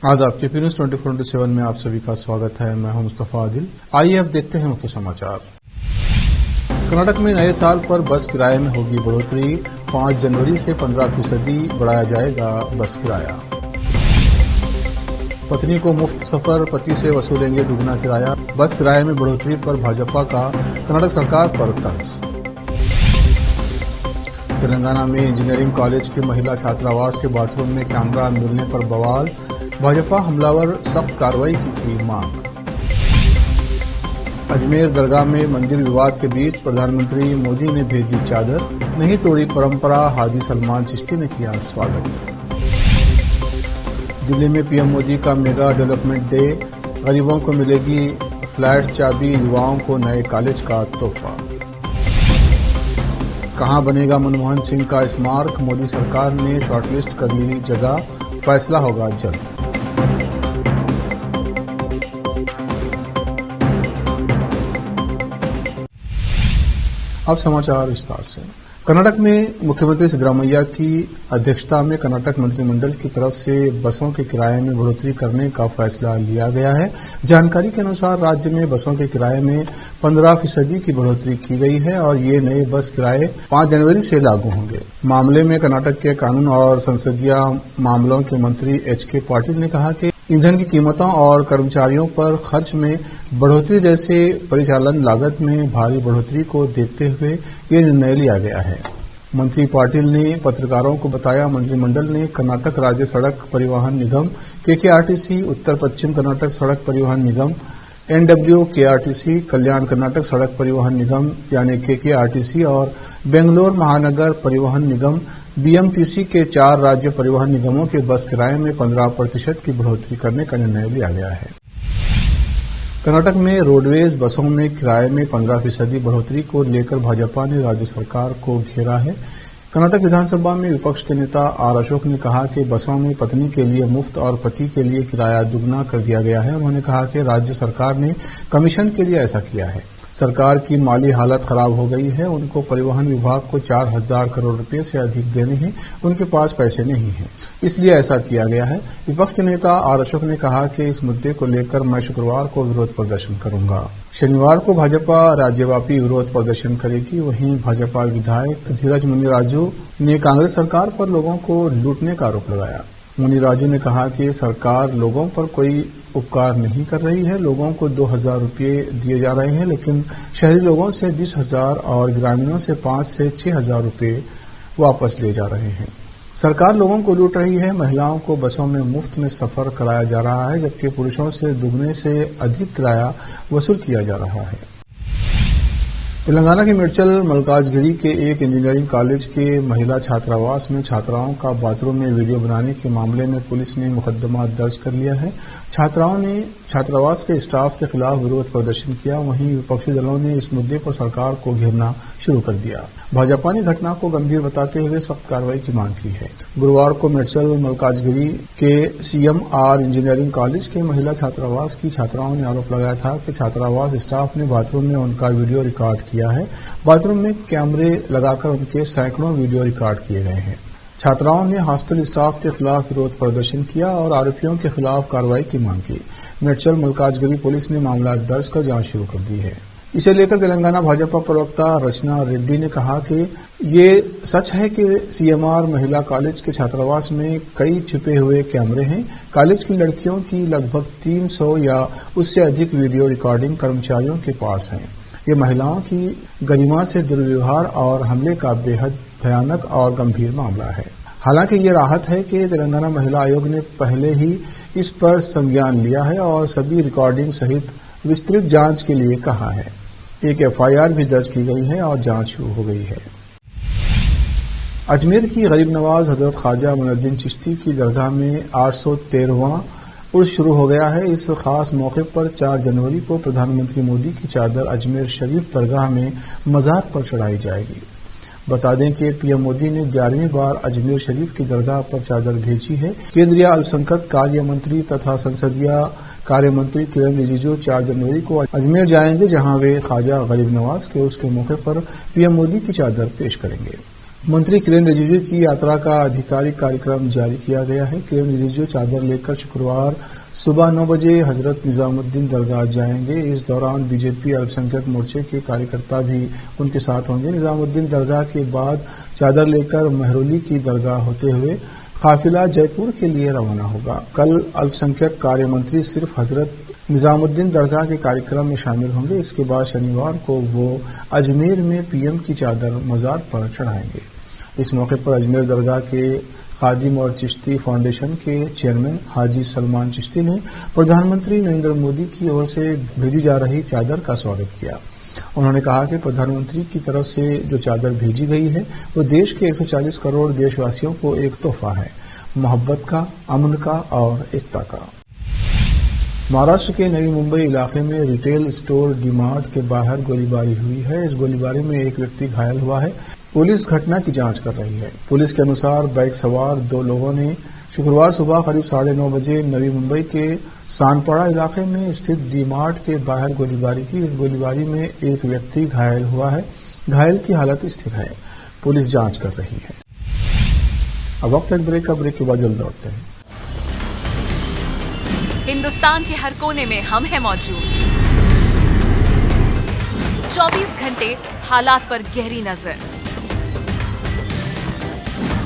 आदाब के न्यूज 24/7 में आप सभी का स्वागत है। मैं हूं मुस्तफा आदिल। आइए अब देखते हैं मुख्य समाचार। कर्नाटक में नए साल पर बस किराए में होगी बढ़ोतरी। 5 जनवरी से 15% बढ़ाया जाएगा बस किराया। पत्नी को मुफ्त सफर, पति से वसूलेंगे दुगना किराया। बस किराए में बढ़ोतरी पर भाजपा का कर्नाटक सरकार पर तंज। तेलंगाना में इंजीनियरिंग कॉलेज के महिला छात्रावास के बाथरूम में कैमरा मिलने पर बवाल। भाजपा हमलावर सख्त कार्रवाई की मांग। अजमेर दरगाह में मंदिर विवाद के बीच प्रधानमंत्री मोदी ने भेजी चादर। नहीं तोड़ी परंपरा, हाजी सलमान चिश्ती ने किया स्वागत। दिल्ली में पीएम मोदी का मेगा डेवलपमेंट डे। गरीबों को मिलेगी फ्लैट चाबी, युवाओं को नए कॉलेज का तोहफा। कहां बनेगा मनमोहन सिंह का स्मारक? मोदी सरकार ने शॉर्टलिस्ट कर ली जगह, फैसला होगा जल्द। अब समाचार विस्तार से। कर्नाटक में मुख्यमंत्री सिद्धरामैया की अध्यक्षता में कर्नाटक मंत्रिमंडल की तरफ से बसों के किराए में बढ़ोतरी करने का फैसला लिया गया है। जानकारी के अनुसार राज्य में बसों के किराए में 15% की बढ़ोतरी की गई है और ये नए बस किराए 5 जनवरी से लागू होंगे। मामले में कर्नाटक के कानून और संसदीय मामलों के मंत्री एच.के. पाटिल ने कहा कि ईंधन की कीमतों और कर्मचारियों पर खर्च में बढ़ोतरी जैसे परिचालन लागत में भारी बढ़ोतरी को देखते हुए ये निर्णय लिया गया है। मंत्री पाटिल ने पत्रकारों को बताया, मंत्रिमंडल ने कर्नाटक राज्य सड़क परिवहन निगम केकेआरटीसी, उत्तर पश्चिम कर्नाटक सड़क परिवहन निगम एनडब्ल्यूकेआरटीसी, कल्याण कर्नाटक सड़क परिवहन निगम यानी केकेआरटीसी और बेंगलोर महानगर परिवहन निगम बीएमटीसी के 4 राज्य परिवहन निगमों के बस किराए में 15% की बढ़ोतरी करने का निर्णय लिया गया है। कर्नाटक में रोडवेज बसों में किराए में 15% बढ़ोतरी को लेकर भाजपा ने राज्य सरकार को घेरा है। कर्नाटक विधानसभा में विपक्ष के नेता आर अशोक ने कहा कि बसों में पत्नी के लिए मुफ्त और पति के लिए किराया दुगना कर दिया गया है। उन्होंने कहा कि राज्य सरकार ने कमीशन के लिए ऐसा किया है। सरकार की माली हालत खराब हो गई है। उनको परिवहन विभाग को 4,000 करोड़ रुपए से अधिक देने हैं, उनके पास पैसे नहीं हैं, इसलिए ऐसा किया गया है। विपक्ष के नेता आर अशोक ने कहा कि इस मुद्दे को लेकर मैं शुक्रवार को विरोध प्रदर्शन करूंगा। शनिवार को भाजपा राज्यव्यापी विरोध प्रदर्शन करेगी। वहीं भाजपा विधायक धीरज मुनिराजू ने कांग्रेस सरकार पर लोगों को लूटने का आरोप लगाया। मुनिराजू ने कहा कि सरकार लोगों पर कोई उपकार नहीं कर रही है। लोगों को 2,000 रुपये दिए जा रहे हैं, लेकिन शहरी लोगों से 20,000 और ग्रामीणों से 5 से 6,000 रुपये वापस लिए जा रहे हैं। सरकार लोगों को लूट रही है। महिलाओं को बसों में मुफ्त में सफर कराया जा रहा है, जबकि पुरुषों से दुगने से अधिक किराया वसूल किया जा रहा है। तेलंगाना के मेडचल मल्काजगिरी के एक इंजीनियरिंग कॉलेज के महिला छात्रावास में छात्राओं का बाथरूम में वीडियो बनाने के मामले में पुलिस ने मुकदमा दर्ज कर लिया है। छात्राओं ने छात्रावास के स्टाफ के खिलाफ विरोध प्रदर्शन किया। वहीं विपक्षी दलों ने इस मुद्दे पर सरकार को घेरना शुरू कर दिया। भाजपा ने घटना को गंभीर बताते हुए सख्त कार्रवाई की मांग की है। गुरुवार को मेडचल मल्काजगिरी के CMR इंजीनियरिंग कॉलेज के महिला छात्रावास की छात्राओं ने आरोप लगाया था कि छात्रावास स्टाफ ने बाथरूम में उनका वीडियो रिकॉर्ड किया है। बाथरूम में कैमरे लगाकर उनके सैकड़ों वीडियो रिकॉर्ड किए गए हैं। छात्राओं ने हॉस्टल स्टाफ के खिलाफ विरोध प्रदर्शन किया और आरोपियों के खिलाफ कार्रवाई की मांग की। मेडचल मल्काजगिरी पुलिस ने मामला दर्ज कर जांच शुरू कर दी है। इसे लेकर तेलंगाना भाजपा प्रवक्ता रचना रेड्डी ने कहा कि ये सच है कि CMR महिला कॉलेज के छात्रावास में कई छिपे हुए कैमरे हैं। कॉलेज की लड़कियों की लगभग 300 या उससे अधिक वीडियो रिकॉर्डिंग कर्मचारियों के पास हैं। ये महिलाओं की गरिमा से दुर्व्यवहार और हमले का बेहद भयानक और गंभीर मामला है। हालांकि ये राहत है कि तेलंगाना महिला आयोग ने पहले ही इस पर संज्ञान लिया है और सभी रिकॉर्डिंग सहित विस्तृत जांच के लिए कहा है। एक FIR भी दर्ज की गई है और जांच शुरू हो गई है। अजमेर की गरीब नवाज हजरत ख्वाजा मुइनुद्दीन चिश्ती की दरगाह में 813वां उर्स शुरू हो गया है। इस खास मौके पर 4 जनवरी को प्रधानमंत्री मोदी की चादर अजमेर शरीफ दरगाह में मजार पर चढ़ाई जाएगी। बता दें कि पीएम मोदी ने 11वीं बार अजमेर शरीफ की दरगाह पर चादर भेजी है। केंद्रीय अल्पसंख्यक कार्य मंत्री तथा संसदीय कार्य मंत्री किरण रिजिजू 4 जनवरी को अजमेर जाएंगे, जहां वे ख्वाजा गरीब नवाज के उर्स के मौके पर पीएम मोदी की चादर पेश करेंगे। मंत्री किरेन रिजिजू की यात्रा का आधिकारिक कार्यक्रम जारी किया गया है। किरेन रिजिजू चादर लेकर शुक्रवार सुबह 9 बजे हजरत निजामुद्दीन दरगाह जाएंगे। इस दौरान बीजेपी अल्पसंख्यक मोर्चे के कार्यकर्ता भी उनके साथ होंगे। निजामुद्दीन दरगाह के बाद चादर लेकर महरौली की दरगाह होते हुए काफिला जयपुर के लिए रवाना होगा। कल अल्पसंख्यक कार्य मंत्री सिर्फ हजरत निजामुद्दीन दरगाह के कार्यक्रम में शामिल होंगे। इसके बाद शनिवार को वो अजमेर में पीएम की चादर मजार पर चढ़ाएंगे। इस मौके पर अजमेर दरगाह के खादिम और चिश्ती फाउंडेशन के चेयरमैन हाजी सलमान चिश्ती ने प्रधानमंत्री नरेंद्र मोदी की ओर से भेजी जा रही चादर का स्वागत किया। उन्होंने कहा कि प्रधानमंत्री की तरफ से जो चादर भेजी गई है वो देश के 140 करोड़ देशवासियों को एक तोहफा है, मोहब्बत का, अमन का और एकता का। महाराष्ट्र के नई मुंबई इलाके में रिटेल स्टोर डी-मार्ट के बाहर गोलीबारी हुई है। इस गोलीबारी में एक व्यक्ति घायल हुआ है। पुलिस घटना की जांच कर रही है। पुलिस के अनुसार बाइक सवार 2 लोगों ने शुक्रवार सुबह करीब 9:30 बजे नवी मुंबई के सानपाड़ा इलाके में स्थित डी-मार्ट के बाहर गोलीबारी की। इस गोलीबारी में एक व्यक्ति घायल हुआ है। घायल की हालत स्थिर है। पुलिस जांच कर रही है। अब वक्त एक ब्रेक का, ब्रेक के बाद जल्द लौटते हैं। हिंदुस्तान के हर कोने में हम हैं मौजूद। 24 घंटे हालात पर गहरी नजर,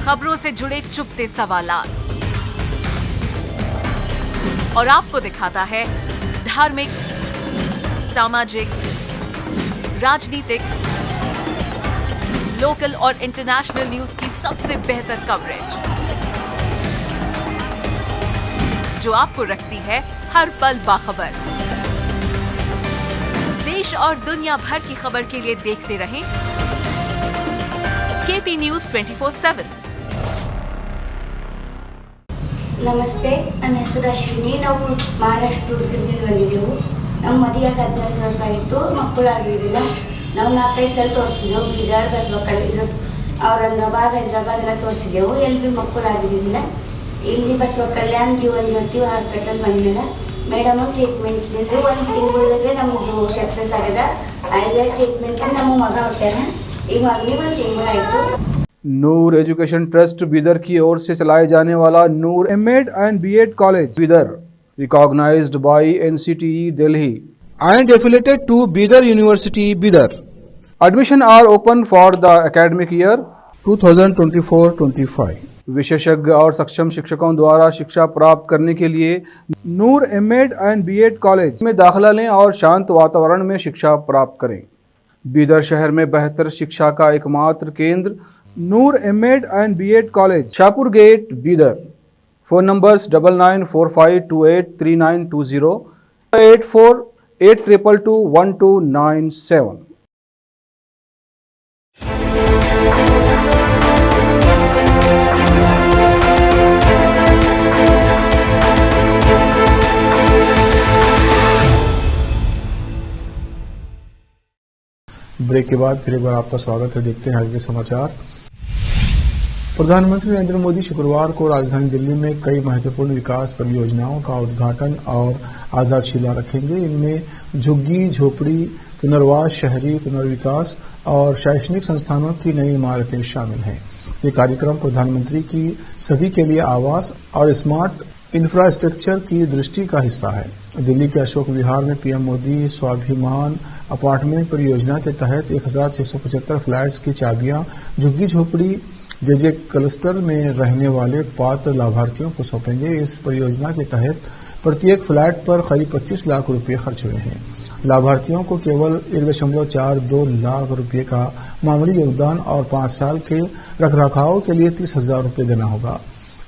खबरों से जुड़े चुपते सवालात और आपको दिखाता है धार्मिक, सामाजिक, राजनीतिक, लोकल और इंटरनेशनल न्यूज की सबसे बेहतर कवरेज जो आपको रखती है हर पल बाखबर। देश और दुनिया भर की खबर के लिए देखते रहें केपी न्यूज 24/7। ನಮಸ್ತೆ, ನನ್ನ ಹೆಸರು ಅಶ್ವಿನಿ. ನಾವು ಮಹಾರಾಷ್ಟ್ರ ಉಡುಪಿಯಿಂದ ಬಂದಿದ್ದೆವು. ನಮ್ಮ ಮದುವೆಯಾಗಿ 14 ವರ್ಷ ಆಯಿತು, ಮಕ್ಕಳಾಗಿರಲಿಲ್ಲ. ನಾವು 4-5 ಸಲ ತೋರಿಸಿದೆವು. ಬೀದರ್, ಬಸವಕಲ್ಯಾಣ, ಔರಂಗಾಬಾದ್, ಹೈದರಾಬಾದ್ ಎಲ್ಲ ತೋರಿಸಿದೆವು. ಎಲ್ಲಿ ಭೀ ಮಕ್ಕಳಾಗಿರಲಿಲ್ಲ. ಇಲ್ಲಿ ಬಸವಕಲ್ಯಾಣ ಜೀವನ್ ಜ್ಯೋತಿ ಹಾಸ್ಪಿಟಲ್ ಬಂದಿಲ್ಲ. ಮೇಡಮ್ ಟ್ರೀಟ್ಮೆಂಟ್ ಇದ್ದಿದ್ದು 1 ತಿಂಗಳಿಗೆ ನಮ್ಮದು ಸಕ್ಸಸ್ ಆಗಿದೆ. ಆಯುರ್ವೇದ ಟ್ರೀಟ್ಮೆಂಟ್ ನಮ್ಮ ಮಗ ಹುಟ್ಟಾನ. ಈಗ ಮಗನಿಗೆ 1 ತಿಂಗಳಾಯಿತು. नूर एजुकेशन ट्रस्ट बीदर की ओर से चलाए जाने वाला Noor MEd and BEd college Bidar, recognised by NCTE Delhi and affiliated to Bidar University Bidar. Admission are open for the academic year 2024-25। विशेषज्ञ और सक्षम शिक्षकों द्वारा शिक्षा प्राप्त करने के लिए नूर एमएड एंड बीएड कॉलेज में दाखिला लें और शांत वातावरण में शिक्षा प्राप्त करें। बीदर शहर में बेहतर शिक्षा का एकमात्र केंद्र Noor MEd and BEd college, Shahpur gate, Bidar. Phone numbers 9945283920, 8482221297। Break के बाद फिर एक बार आपका स्वागत है। देखते हैं आगे के समाचार। प्रधानमंत्री नरेंद्र मोदी शुक्रवार को राजधानी दिल्ली में कई महत्वपूर्ण विकास परियोजनाओं का उद्घाटन और आधारशिला रखेंगे। इनमें झुग्गी झोपड़ी पुनर्वास, शहरी पुनर्विकास और शैक्षणिक संस्थानों की नई इमारतें शामिल हैं। ये कार्यक्रम प्रधानमंत्री की सभी के लिए आवास और स्मार्ट इंफ्रास्ट्रक्चर की दृष्टि का हिस्सा है। दिल्ली के अशोक विहार में पीएम मोदी स्वाभिमान अपार्टमेंट परियोजना के तहत 1675 फ्लैट्स की चाबियां झुग्गी झोपड़ी जेजे क्लस्टर में रहने वाले पात्र लाभार्थियों को सौंपेंगे। इस परियोजना के तहत प्रत्येक फ्लैट पर करीब 25 लाख रुपए खर्च हुए हैं। लाभार्थियों को केवल 1.42 लाख रुपए का मामूली योगदान और 5 साल के रखरखाव के लिए 30,000 रुपए देना होगा।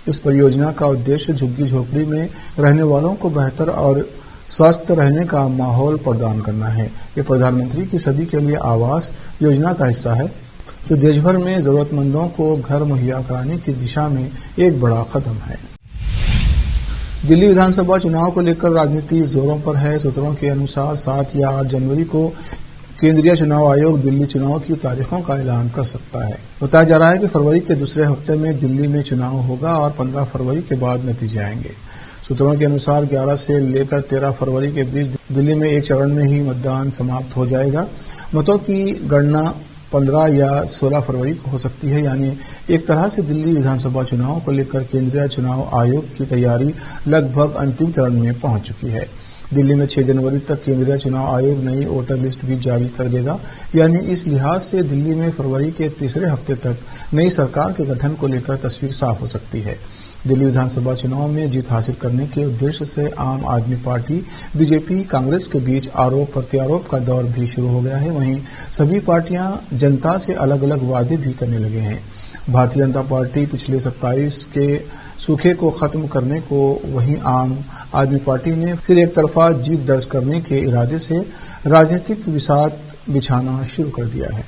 इस परियोजना का उद्देश्य झुग्गी झोपड़ी में रहने वालों को बेहतर और स्वस्थ रहने का माहौल प्रदान करना है। ये प्रधानमंत्री की सभी के लिए आवास योजना का हिस्सा है, जो देश भर में जरूरतमंदों को घर मुहैया कराने की दिशा में एक बड़ा कदम है। दिल्ली विधानसभा चुनाव को लेकर राजनीति जोरों पर है। सूत्रों के अनुसार 7 या 8 जनवरी को केंद्रीय चुनाव आयोग दिल्ली चुनाव की तारीखों का ऐलान कर सकता है। बताया जा रहा है कि फरवरी के दूसरे हफ्ते में दिल्ली में चुनाव होगा और 15 फरवरी के बाद नतीजे आएंगे। सूत्रों के अनुसार 11 से लेकर 13 फरवरी के बीच दिल्ली में एक चरण में ही मतदान समाप्त हो जाएगा। मतों की गणना 15 या 16 फरवरी को हो सकती है। यानी एक तरह से दिल्ली विधानसभा चुनाव को लेकर केंद्रीय चुनाव आयोग की तैयारी लगभग अंतिम चरण में पहुंच चुकी है। दिल्ली में 6 जनवरी तक केंद्रीय चुनाव आयोग नई वोटर लिस्ट भी जारी कर देगा। यानी इस लिहाज से दिल्ली में फरवरी के तीसरे हफ्ते तक नई सरकार के गठन को लेकर तस्वीर साफ हो सकती है। दिल्ली विधानसभा चुनाव में जीत हासिल करने के उद्देश्य से आम आदमी पार्टी, बीजेपी, कांग्रेस के बीच आरोप प्रत्यारोप का दौर भी शुरू हो गया है। वहीं सभी पार्टियां जनता से अलग अलग वादे भी करने लगे हैं। भारतीय जनता पार्टी पिछले 27 के सूखे को खत्म करने को, वहीं आम आदमी पार्टी ने फिर एक तरफा जीत दर्ज करने के इरादे से राजनीतिक विषाद बिछाना शुरू कर दिया है।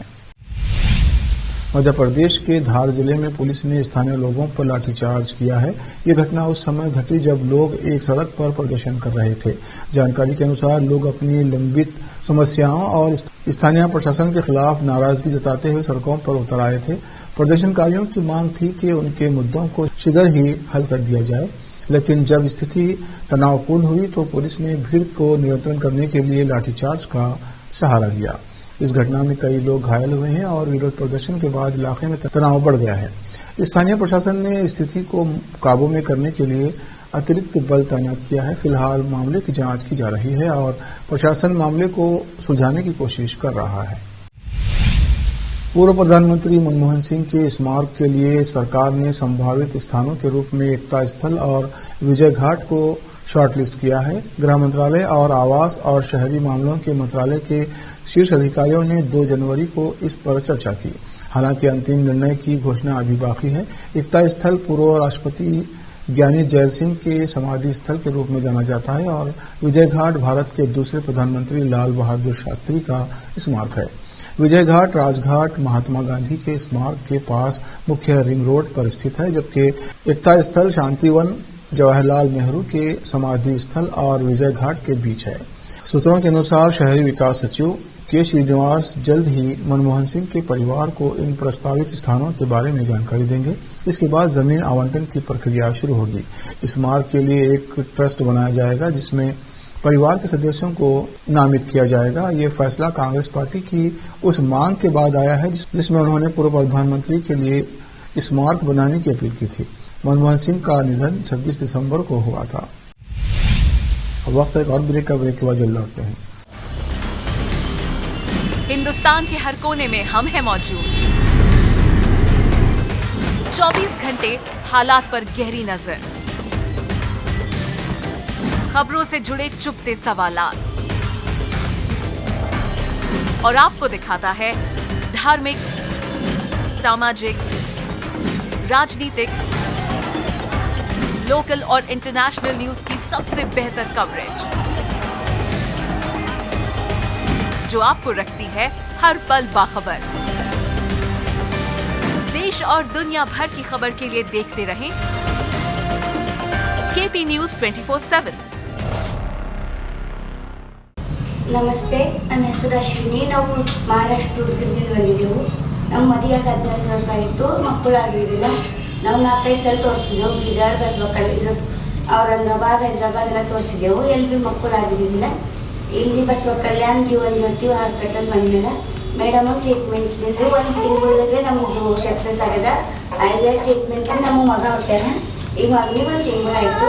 मध्य प्रदेश के धार जिले में पुलिस ने स्थानीय लोगों पर लाठीचार्ज किया है। ये घटना उस समय घटी जब लोग एक सड़क पर प्रदर्शन कर रहे थे। जानकारी के अनुसार लोग अपनी लंबित समस्याओं और स्थानीय प्रशासन के खिलाफ नाराजगी जताते हुए सड़कों पर उतर आए थे। प्रदर्शनकारियों की मांग थी कि उनके मुद्दों को शीघ्र ही हल कर दिया जाए, लेकिन जब स्थिति तनावपूर्ण हुई तो पुलिस ने भीड़ को नियंत्रण करने के लिए लाठीचार्ज का सहारा लिया। इस घटना में कई लोग घायल हुए हैं और विरोध प्रदर्शन के बाद इलाके में तनाव बढ़ गया है। स्थानीय प्रशासन ने स्थिति को काबू में करने के लिए अतिरिक्त बल तैनात किया है। फिलहाल मामले की जांच की जा रही है और प्रशासन मामले को सुलझाने की कोशिश कर रहा है। पूर्व प्रधानमंत्री मनमोहन सिंह के स्मारक के लिए सरकार ने संभावित स्थानों के रूप में एकता स्थल और विजय घाट को शॉर्टलिस्ट किया है। गृह मंत्रालय और आवास और शहरी मामलों के मंत्रालय के शीर्ष अधिकारियों ने 2 जनवरी को इस पर चर्चा की। हालांकि अंतिम निर्णय की घोषणा अभी बाकी है। एकता स्थल पूर्व राष्ट्रपति ज्ञानी जैल सिंह के समाधि स्थल के रूप में जाना जाता है और विजय घाट भारत के दूसरे प्रधानमंत्री लाल बहादुर शास्त्री का स्मारक है। विजय घाट राजघाट महात्मा गांधी के स्मारक के पास मुख्य रिंग रोड पर स्थित है, जबकि एकता स्थल शांतिवन जवाहरलाल नेहरू के समाधि स्थल और विजय घाट के बीच है। सूत्रों के अनुसार शहरी विकास सचिव के श्रीनिवास जल्द ही मनमोहन सिंह के परिवार को इन प्रस्तावित स्थानों के बारे में जानकारी देंगे। इसके बाद जमीन आवंटन की प्रक्रिया शुरू होगी। इस मार्ग के लिए एक ट्रस्ट बनाया जाएगा जिसमें परिवार के सदस्यों को नामित किया जाएगा। ये फैसला कांग्रेस पार्टी की उस मांग के बाद आया है जिसमें उन्होंने पूर्व प्रधानमंत्री के लिए स्मारक बनाने की अपील की थी। मनमोहन सिंह का निधन 26 दिसंबर को हुआ था। वक्त एक और ब्रेक का, ब्रेक के बाद जल्द लौटते हैं। हिंदुस्तान के हर कोने में हम हैं मौजूद। 24 घंटे हालात पर गहरी नजर, खबरों से जुड़े चुपते सवालात और आपको दिखाता है धार्मिक, सामाजिक, राजनीतिक, लोकल और इंटरनेशनल न्यूज की सबसे बेहतर कवरेज जो आपको रखती है हर पल बाखबर। देश और दुनिया भर की खबर के लिए देखते रहें केपी न्यूज 24/7। ನಮಸ್ತೆ, ನನ್ನ ಹೆಸರು ಅಶ್ವಿನಿ. ನಾವು ಮಹಾರಾಷ್ಟ್ರದಿಂದ ಬಂದಿದ್ದೆವು. ನಮ್ಮ ಮದುವೆಗೆ 14 ವರ್ಷ ಆಯಿತು, ಮಕ್ಕಳಾಗಿರಲಿಲ್ಲ. ನಾವು 4-5 ಸಲ ತೋರಿಸಿದೆವು. ಬೀದರ್, ಬಸವಕಲ್ಯಾಣ, ಔರಂಗಾಬಾದ್, ಹೈದರಾಬಾದ್ ಎಲ್ಲ ತೋರಿಸಿದೆವು. ಎಲ್ಲಿ ಭೀ ಮಕ್ಕಳಾಗಿರಲಿಲ್ಲ. ಇಲ್ಲಿ ಬಸವಕಲ್ಯಾಣ ಜೀವನ್ ಜ್ಯೋತಿ ಹಾಸ್ಪಿಟಲ್ ಬಂದಿಲ್ಲ. ಮೇಡಮ್ ಟ್ರೀಟ್ಮೆಂಟ್ ನಿಂದು 1 ತಿಂಗಳೊಳಗೆ ನಮ್ಮದು ಸಕ್ಸಸ್ ಆಗಿದೆ. ಆಯ್ಲೆ ಟ್ರೀಟ್ಮೆಂಟ್ ನಮ್ಮ ಮಗ ಹುಟ್ಟ್ಯಾನ. ಈಗ ಮಗನಿಗೆ 1 ತಿಂಗಳಾಯಿತು.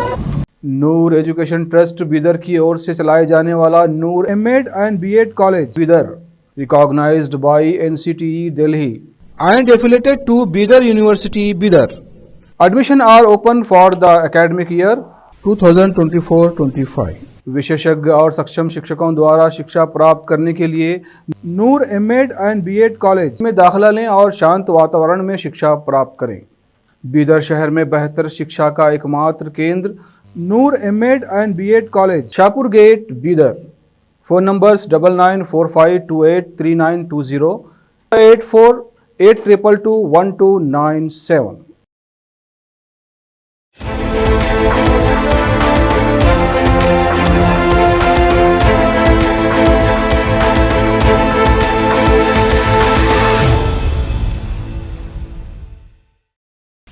नूर एजुकेशन ट्रस्ट बीदर की ओर से चलाए जाने वाला Noor MEd and BEd college Bidar, recognised by NCTE Delhi and affiliated to Bidar University Bidar. Admission are open for the academic year 2024-25. विशेषज्ञ और सक्षम शिक्षकों द्वारा शिक्षा प्राप्त करने के लिए नूर एमएड एंड बीएड कॉलेज में दाखिला लें और शांत वातावरण में शिक्षा प्राप्त करें। बीदर शहर में बेहतर शिक्षा का एकमात्र केंद्र Noor MEd and BEd college, Shahpur gate, Bidar. Phone numbers 9945283920, 8482221297।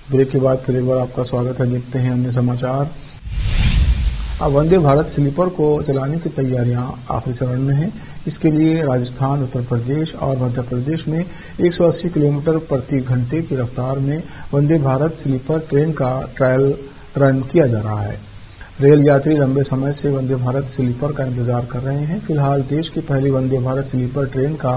Break के बाद फिर एक बार आपका स्वागत है। देखते हैं अन्य समाचार। अब वंदे भारत स्लीपर को चलाने की तैयारियां आखिरी चरण में हैं। इसके लिए राजस्थान, उत्तर प्रदेश और मध्य प्रदेश में 180 किलोमीटर प्रति घंटे की रफ्तार में वंदे भारत स्लीपर ट्रेन का ट्रायल रन किया जा रहा है। रेल यात्री लंबे समय से वंदे भारत स्लीपर का इंतजार कर रहे हैं। फिलहाल देश की पहली वंदे भारत स्लीपर ट्रेन का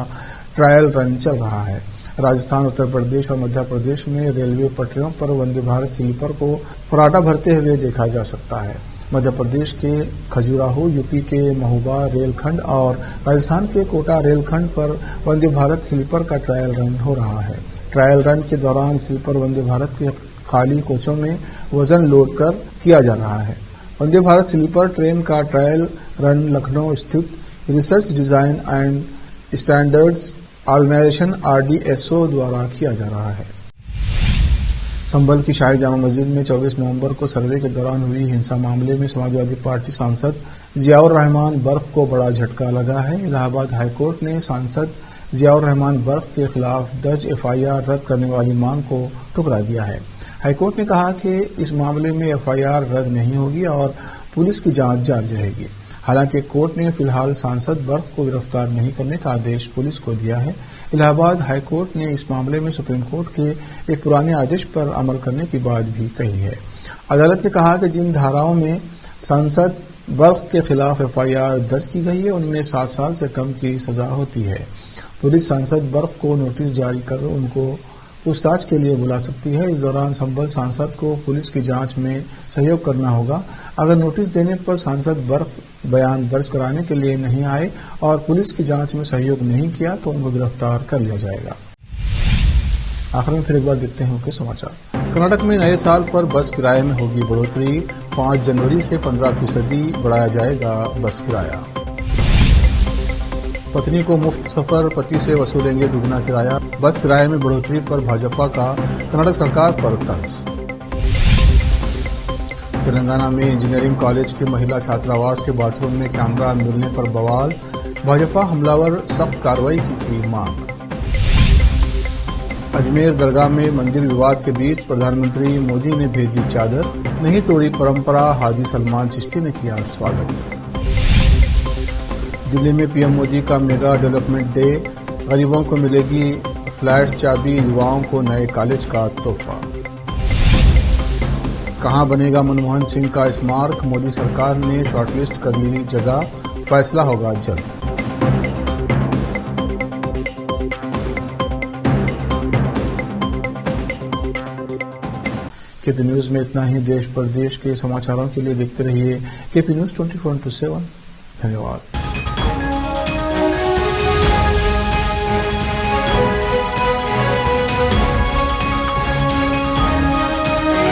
ट्रायल रन चल रहा है। राजस्थान, उत्तर प्रदेश और मध्य प्रदेश में रेलवे पटरियों पर वंदे भारत स्लीपर को पराठा भरते हुए देखा जा सकता है। मध्य प्रदेश के खजुराहो, यूपी के महोबा रेलखंड और राजस्थान के कोटा रेलखंड पर वंदे भारत स्लीपर का ट्रायल रन हो रहा है। ट्रायल रन के दौरान स्लीपर वंदे भारत के खाली कोचों में वजन लोड कर किया जा रहा है। वंदे भारत स्लीपर ट्रेन का ट्रायल रन लखनऊ स्थित research design and standards organisation RDSO द्वारा किया जा रहा है। संभल की शाही जामा मस्जिद में 24 नवंबर को सर्वे के दौरान हुई हिंसा मामले में समाजवादी पार्टी सांसद जियाउर रहमान बर्क को बड़ा झटका लगा है। इलाहाबाद हाईकोर्ट ने सांसद जियाउर रहमान बर्क के खिलाफ दर्ज FIR रद्द करने वाली मांग को ठुकरा दिया है। हाईकोर्ट ने कहा कि इस मामले में FIR रद्द नहीं होगी और पुलिस की जांच जारी रहेगी। हालांकि कोर्ट ने फिलहाल सांसद बर्क को गिरफ्तार नहीं करने का आदेश पुलिस को दिया है। इलाहाबाद हाईकोर्ट ने इस मामले में सुप्रीम कोर्ट के एक पुराने आदेश पर अमल करने की बात भी कही है। अदालत ने कहा कि जिन धाराओं में सांसद बर्क के खिलाफ FIR दर्ज की गई है उनमें 7 साल से कम की सजा होती है। पुलिस सांसद बर्क को नोटिस जारी कर उनको पूछताछ के लिए बुला सकती है। इस दौरान संभल सांसद को पुलिस की जांच में सहयोग करना होगा। अगर नोटिस देने पर सांसद बर्क बयान दर्ज कराने के लिए नहीं आए और पुलिस की जांच में सहयोग नहीं किया तो उनको गिरफ्तार कर लिया जाएगा। आखिर में फिर एक बार देखते हैं उनके समाचार। कर्नाटक में नए साल पर बस किराए में होगी बढ़ोतरी। 5 जनवरी से 15% बढ़ाया जाएगा बस किराया। पत्नी को मुफ्त सफर, पति से वसूलेंगे दुगना किराया। बस किराए में बढ़ोतरी पर भाजपा का कर्नाटक सरकार पर तंज। तेलंगाना में इंजीनियरिंग कॉलेज के महिला छात्रावास के बाथरूम में कैमरा मिलने पर बवाल। भाजपा हमलावर सख्त कार्रवाई की मांग। अजमेर दरगाह में मंदिर विवाद के बीच प्रधानमंत्री मोदी ने भेजी चादर। नहीं तोड़ी परंपरा, हाजी सलमान चिश्ती ने किया स्वागत। दिल्ली में PM मोदी का मेगा डेवलपमेंट डे। गरीबों को मिलेगी फ्लैट चाबी, युवाओं को नए कॉलेज का तोहफा। कहां बनेगा मनमोहन सिंह का स्मारक? मोदी सरकार ने शॉर्टलिस्ट कर ली जगह, फैसला होगा जल्द। KP न्यूज में इतना ही। देश प्रदेश के समाचारों के लिए देखते रहिए KP न्यूज 24/7। धन्यवाद।